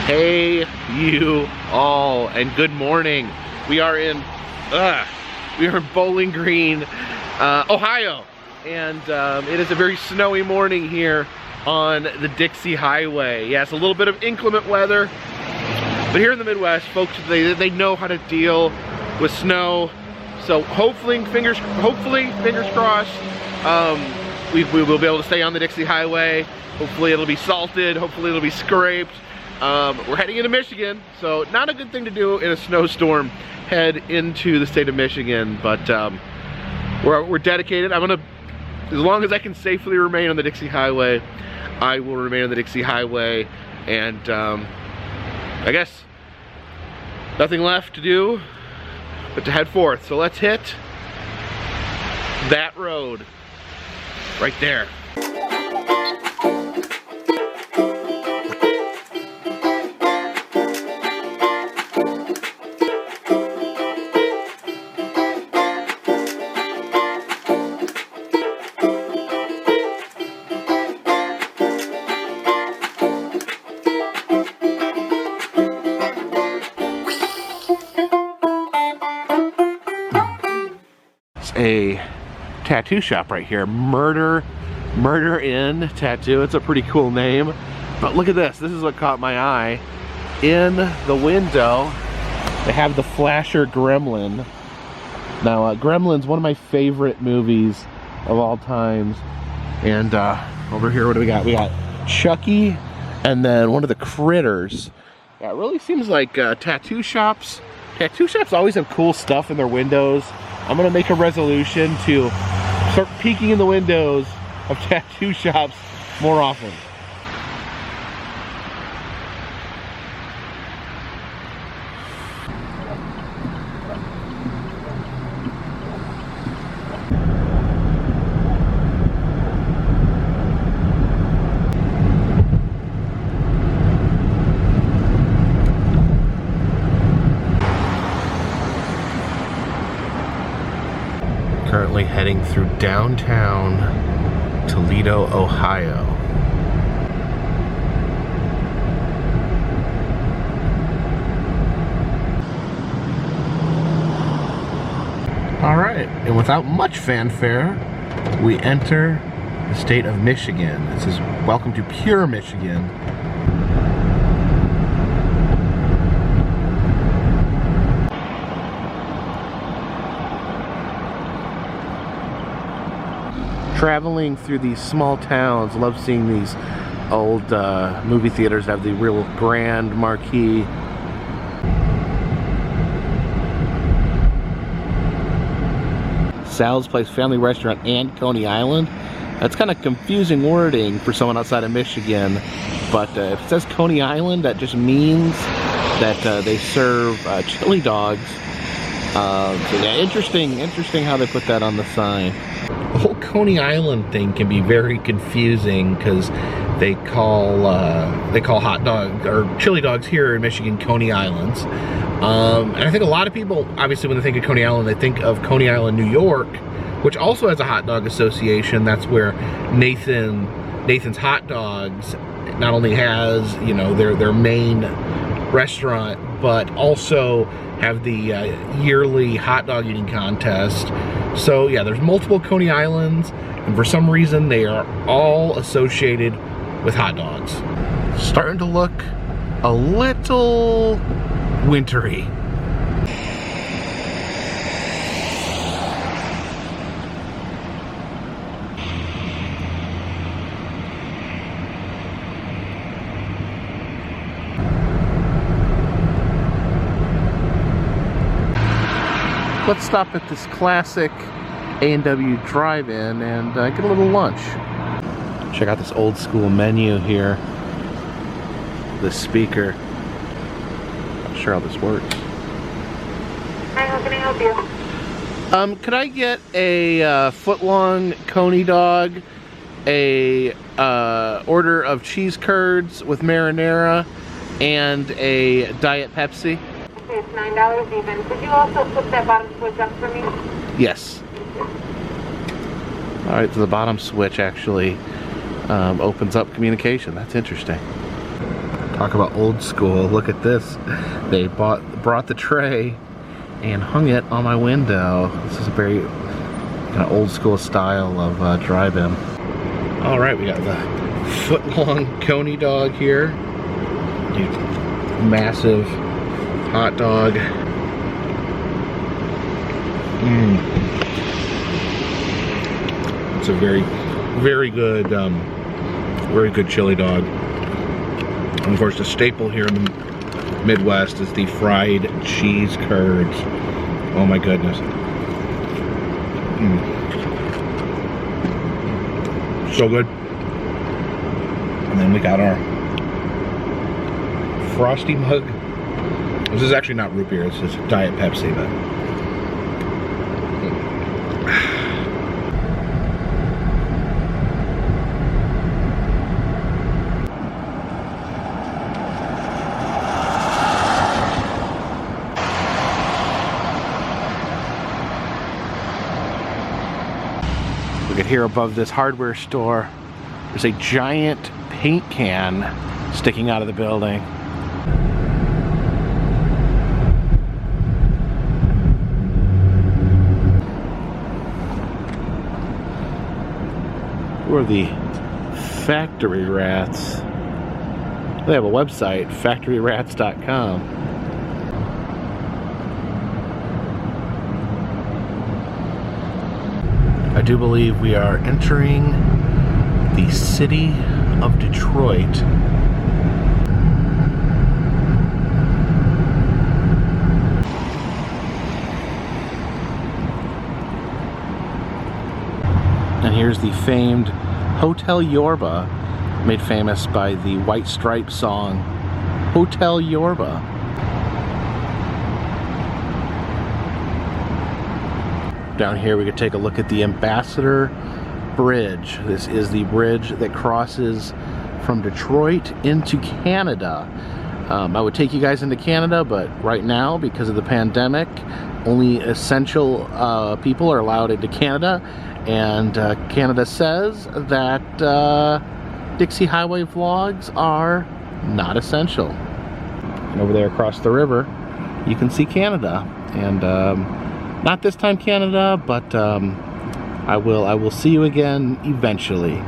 Hey you all, and good morning. We are in Bowling Green, Ohio, and it is a very snowy morning here on the Dixie Highway. Yeah, it's a little bit of inclement weather, but here in the Midwest, folks, they know how to deal with snow. So hopefully, fingers crossed, we will be able to stay on the Dixie Highway. Hopefully it'll be salted, hopefully it'll be scraped. We're heading into Michigan, so not a good thing to do in a snowstorm, head into the state of Michigan, but we're dedicated. I'm gonna, as long as I can safely remain on the Dixie Highway, I will remain on the Dixie Highway, and I guess nothing left to do but to head forth. So let's hit that road right there. A tattoo shop right here, Murder Inn Tattoo. It's a pretty cool name, but look at this. This is what caught my eye. In the window they have the Flasher Gremlin. Now Gremlin's one of my favorite movies of all times, and over here, what do we got? We got Chucky, and then one of the critters. Yeah, it really seems like tattoo shops always have cool stuff in their windows. I'm gonna make a resolution to start peeking in the windows of tattoo shops more often. Currently heading through downtown Toledo, Ohio. All right, and without much fanfare, we enter the state of Michigan. This is welcome to pure Michigan. Traveling through these small towns, love seeing these old movie theaters that have the real grand marquee. Sal's Place Family Restaurant and Coney Island. That's kind of confusing wording for someone outside of Michigan, but if it says Coney Island, that just means that they serve chili dogs. So yeah, interesting how they put that on the sign. The whole Coney Island thing can be very confusing because they call hot dog or chili dogs here in Michigan Coney Islands, and I think a lot of people, obviously, when they think of Coney Island, they think of Coney Island, New York, which also has a hot dog association. That's where Nathan's Hot Dogs not only has, you know, their main restaurant, but also have the yearly hot dog eating contest. So yeah, there's multiple Coney Islands, and for some reason they are all associated with hot dogs. Starting to look a little wintry. Let's stop at this classic A&W drive-in and get a little lunch. Check out this old school menu here. The speaker. Not sure how this works. Hi, how can I help you? Could I get a foot-long coney dog, a order of cheese curds with marinara, and a Diet Pepsi? Okay, it's $9 even. Could you also flip that bottom switch up for me? Yes. All right, so the bottom switch actually opens up communication. That's interesting. Talk about old school. Look at this. They brought the tray and hung it on my window. This is a very kind of old school style of drive-in. All right, we got the foot-long coney dog here. Massive hot dog. It's a very good chili dog. And of course, the staple here in the Midwest is the fried cheese curds. Oh my goodness. So good. And then we got our frosty mug. This is actually not root beer, it's just Diet Pepsi, but look at here above this hardware store. There's a giant paint can sticking out of the building. Who are the factory rats? They have a website, factoryrats.com. I do believe we are entering the city of Detroit. And here's the famed Hotel Yorba, made famous by the White Stripes song, Hotel Yorba. Down here we could take a look at the Ambassador Bridge. This is the bridge that crosses from Detroit into Canada. I would take you guys into Canada, but right now, because of the pandemic, only essential people are allowed into Canada, and Canada says that Dixie Highway vlogs are not essential. And over there across the river, you can see Canada, and not this time Canada, but I will see you again eventually.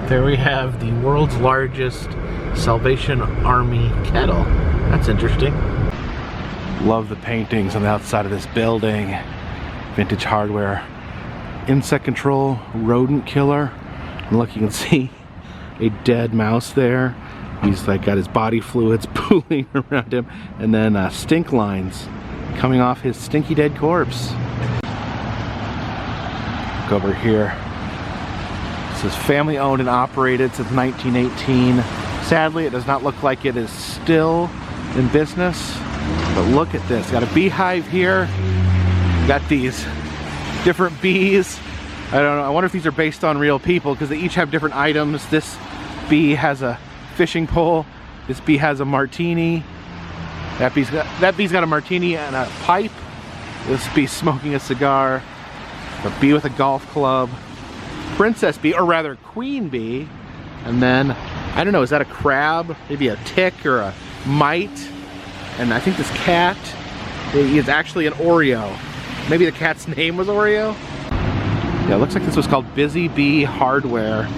There we have the world's largest Salvation Army kettle. That's interesting. Love the paintings on the outside of this building. Vintage hardware. Insect control, rodent killer. And look, you can see a dead mouse there. He's like got his body fluids pooling around him. And then stink lines coming off his stinky dead corpse. Look over here. This is family owned and operated since 1918. Sadly, it does not look like it is still in business, but look at this. Got a beehive here. Got these different bees. I don't know, I wonder if these are based on real people because they each have different items. This bee has a fishing pole. This bee has a martini. That bee's got a martini and a pipe. This bee's smoking a cigar. A bee with a golf club. Princess bee, or rather queen bee, and then I don't know, is that a crab, maybe a tick or a mite? And I think this cat is actually an Oreo. Maybe the cat's name was Oreo. Yeah, it looks like this was called Busy Bee Hardware.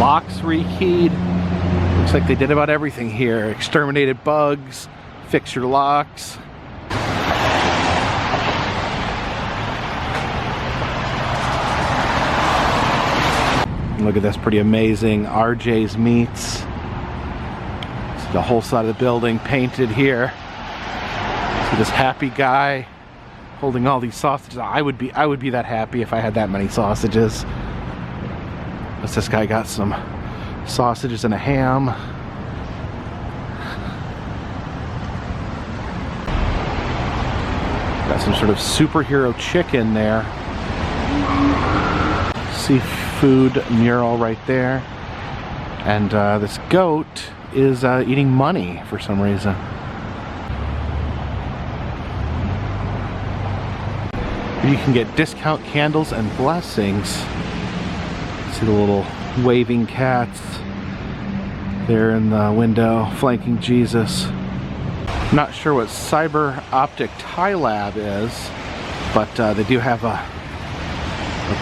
Locks rekeyed. Looks like they did about everything here. Exterminated bugs. Fix your locks. Look at this, pretty amazing. RJ's Meats. See the whole side of the building painted here. See this happy guy holding all these sausages. I would be that happy if I had that many sausages. But this guy got some sausages and a ham. Got some sort of superhero chicken there. Seafood mural right there. And this goat is eating money for some reason. You can get discount candles and blessings. See the little waving cats there in the window flanking Jesus. Not sure what Cyber Optic Tie Lab is, but they do have a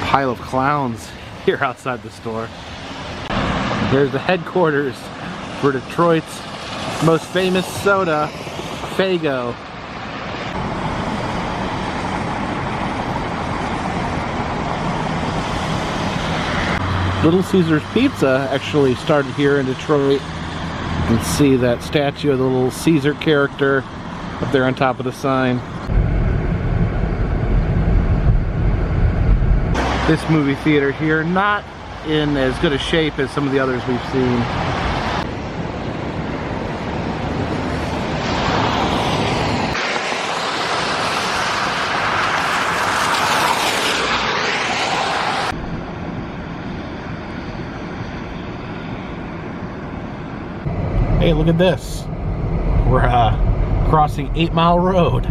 pile of clowns here outside the store. Here's the headquarters for Detroit's most famous soda, Faygo. Little Caesar's Pizza actually started here in Detroit. You can see that statue of the little Caesar character up there on top of the sign. This movie theater here, not in as good a shape as some of the others we've seen. Hey, look at this. We're crossing 8 Mile Road.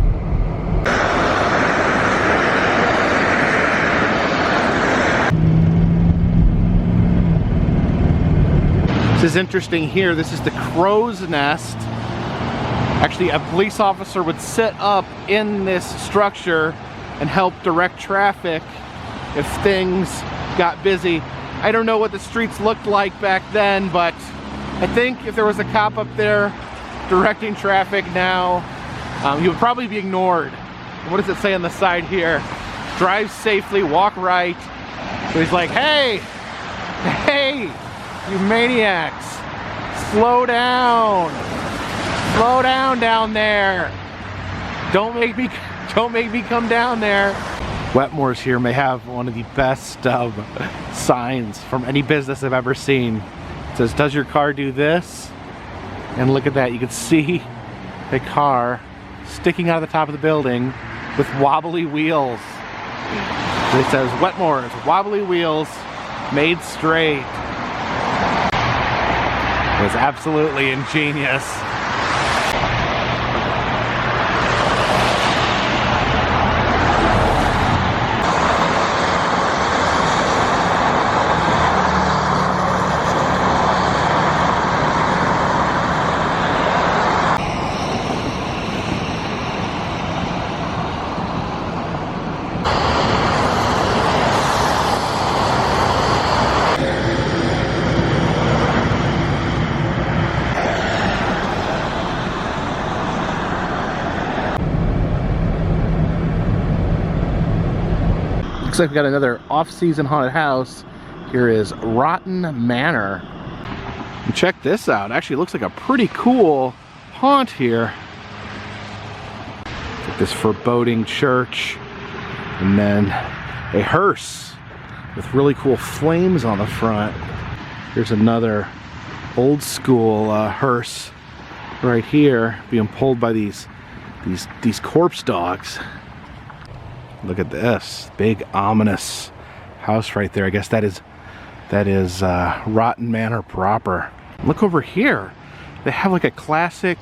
This is interesting here. This is the crow's nest. Actually, a police officer would sit up in this structure and help direct traffic if things got busy. I don't know what the streets looked like back then, but I think if there was a cop up there directing traffic now, he would probably be ignored. What does it say on the side here? Drive safely, walk right. So he's like, hey, you maniacs, slow down down there. Don't make me come down there. Wetmore's here may have one of the best signs from any business I've ever seen. It says, does your car do this? And look at that, you can see a car sticking out of the top of the building with wobbly wheels. It says, Wetmore's wobbly wheels made straight. It was absolutely ingenious. Looks like we got another off-season haunted house. Here is Rotten Manor. And check this out. Actually, it looks like a pretty cool haunt here. Like this foreboding church, and then a hearse with really cool flames on the front. Here's another old school hearse right here, being pulled by these corpse dogs. Look at this big ominous house right there. I guess that is Rotten Manor proper. Look over here. They have like a classic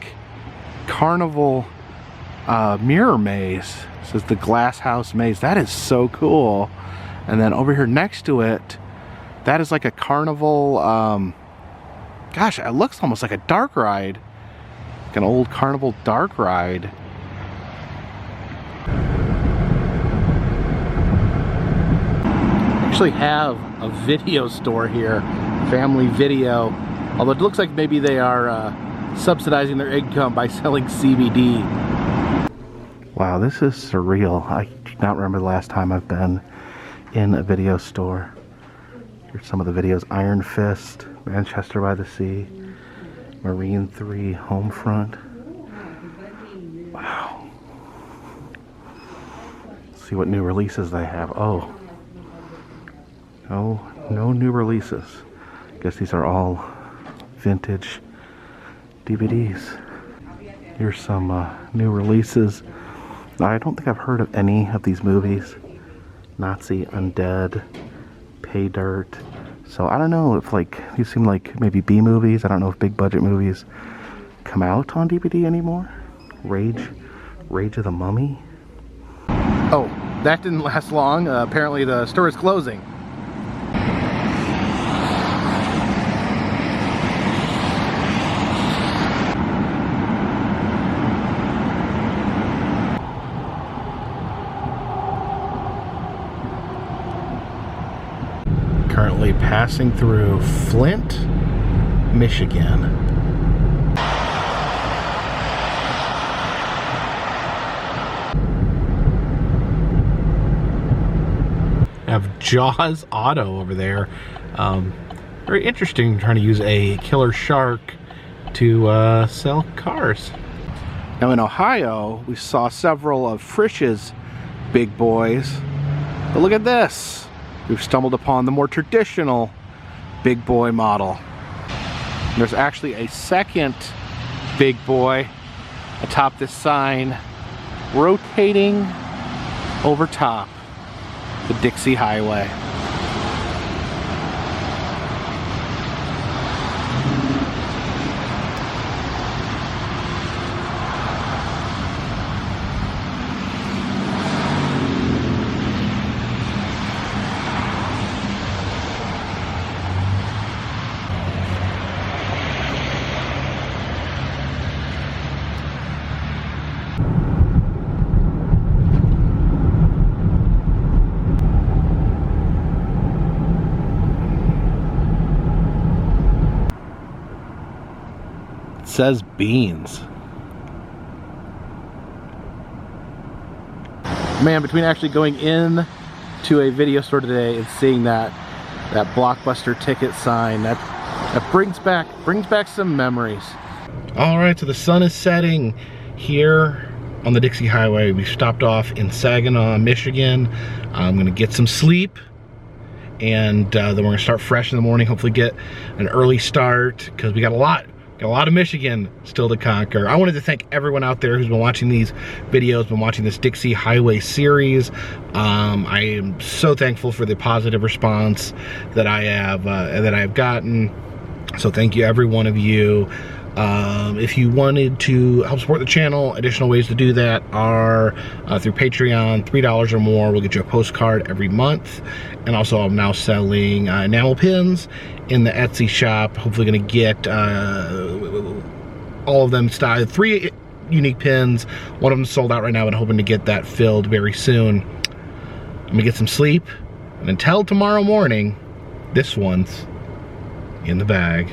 carnival mirror maze. It says the Glass House Maze. That is so cool. And then over here next to it, that is like a carnival. Gosh, it looks almost like a dark ride, like an old carnival dark ride. Actually have a video store here, Family Video, although it looks like maybe they are subsidizing their income by selling CBD. Wow, this is surreal. I do not remember the last time I've been in a video store. Here's some of the videos: Iron Fist, Manchester by the Sea, Marine 3, Homefront. Wow. Let's see what new releases they have. Oh. No new releases. Guess these are all vintage DVDs. Here's some new releases. Now, I don't think I've heard of any of these movies. Nazi, Undead, Pay Dirt. So I don't know if like these seem like maybe B movies. I don't know if big budget movies come out on DVD anymore. Rage of the Mummy. Oh, that didn't last long. Apparently the store is closing. Currently passing through Flint, Michigan. I have Jaws Auto over there. Very interesting, trying to use a killer shark to sell cars. Now in Ohio, we saw several of Frisch's big boys. But look at this. We've stumbled upon the more traditional big boy model. There's actually a second big boy atop this sign, rotating over top the Dixie Highway. Says beans. Man, between actually going in to a video store today and seeing that Blockbuster ticket sign, that brings back some memories. All right, so the sun is setting here on the Dixie Highway. We stopped off in Saginaw, Michigan. I'm gonna get some sleep, and then we're gonna start fresh in the morning. Hopefully get an early start because we got a lot of Michigan still to conquer. I wanted to thank everyone out there who's been watching these videos, been watching this Dixie Highway series. I am so thankful for the positive response that I have gotten. So thank you, every one of you. If you wanted to help support the channel, additional ways to do that are through Patreon. $3 or more will get you a postcard every month. And also I'm now selling enamel pins in the Etsy shop. Hopefully gonna get all of them styled. 3 unique pins. One of them sold out right now, but hoping to get that filled very soon. I'm gonna get some sleep, and until tomorrow morning, this one's in the bag.